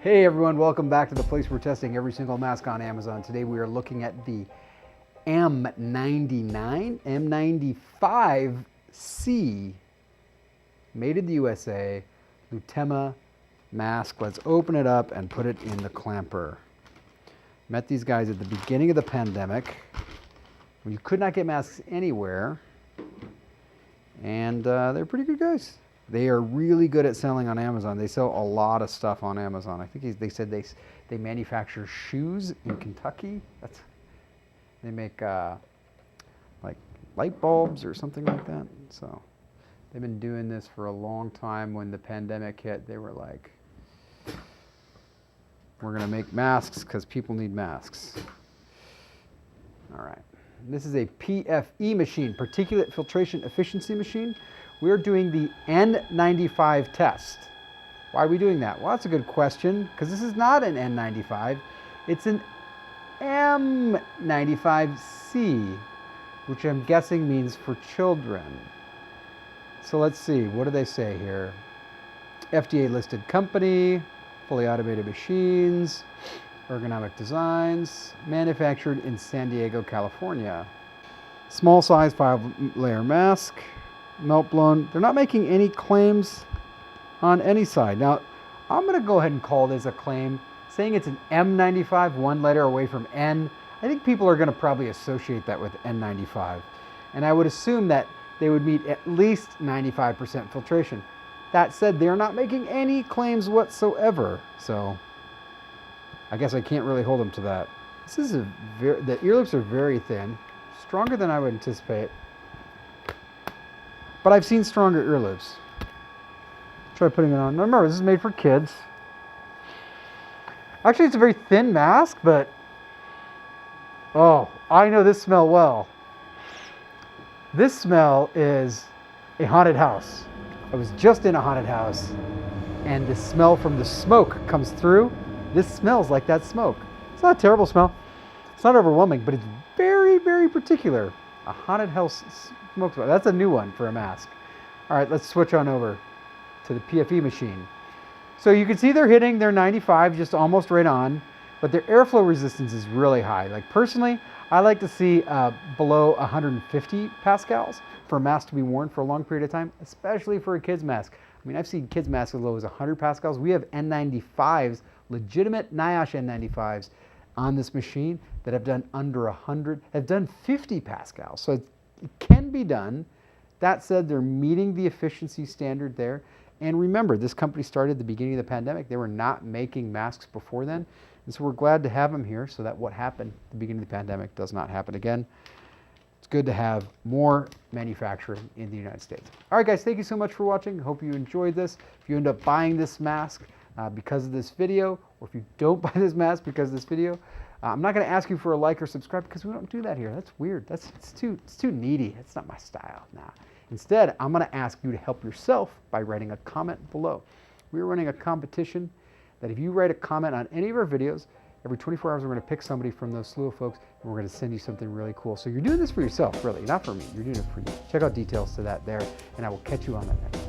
Hey everyone, welcome back to the place we're testing every single mask on Amazon. Today we are looking at the M95c, made in the USA, Lutema mask. Let's open it up and put it in the clamper. Met these guys at the beginning of the pandemic when you could not get masks anywhere, and they're pretty good guys. They are really good at selling on Amazon. They sell a lot of stuff on Amazon. I think they said they manufacture shoes in Kentucky. They make like light bulbs or something like that. So they've been doing this for a long time. When the pandemic hit, they were like, we're going to make masks because people need masks. All right. This is a PFE machine, Particulate Filtration Efficiency Machine. We're doing the N95 test. Why are we doing that? Well, that's a good question, because this is not an N95. It's an M95c, which I'm guessing means for children. So let's see, what do they say here? FDA listed company, fully automated machines, ergonomic designs, manufactured in San Diego, California. Small size 5-layer mask. Melt blown. They're not making any claims on any side. Now, I'm going to go ahead and call this a claim. Saying it's an M95, one letter away from N, I think people are going to probably associate that with N95. And I would assume that they would meet at least 95% filtration. That said, they're not making any claims whatsoever. So I guess I can't really hold them to that. This is the earloops are very thin, stronger than I would anticipate. But I've seen stronger earloops. Try putting it on. Now remember, this is made for kids. Actually, it's a very thin mask, but oh, I know this smell well. This smell is a haunted house. I was just in a haunted house, and the smell from the smoke comes through. This smells like that smoke. It's not a terrible smell. It's not overwhelming, but it's very, very particular. A haunted house smoke smell. That's a new one for a mask. All right, let's switch on over to the PFE machine. So you can see they're hitting their 95, just almost right on, but their airflow resistance is really high. Like personally, I like to see below 150 pascals for a mask to be worn for a long period of time, especially for a kid's mask. I mean, I've seen kids' masks as low as 100 pascals. We have N95s, legitimate NIOSH N95s on this machine that have done under 100, have done 50 pascals. So it can be done. That said, they're meeting the efficiency standard there. And remember, this company started at the beginning of the pandemic. They were not making masks before then. And so we're glad to have them here so that what happened at the beginning of the pandemic does not happen again. It's good to have more manufacturing in the United States. All right, guys, thank you so much for watching. Hope you enjoyed this. If you end up buying this mask because of this video, or if you don't buy this mask because of this video, I'm not going to ask you for a like or subscribe because we don't do that here. That's weird. It's too needy. It's not my style. Nah. Instead, I'm going to ask you to help yourself by writing a comment below. We're running a competition that if you write a comment on any of our videos, every 24 hours we're going to pick somebody from those slew of folks and we're going to send you something really cool. So you're doing this for yourself, really, not for me. You're doing it for you. Check out details to that there, and I will catch you on that next.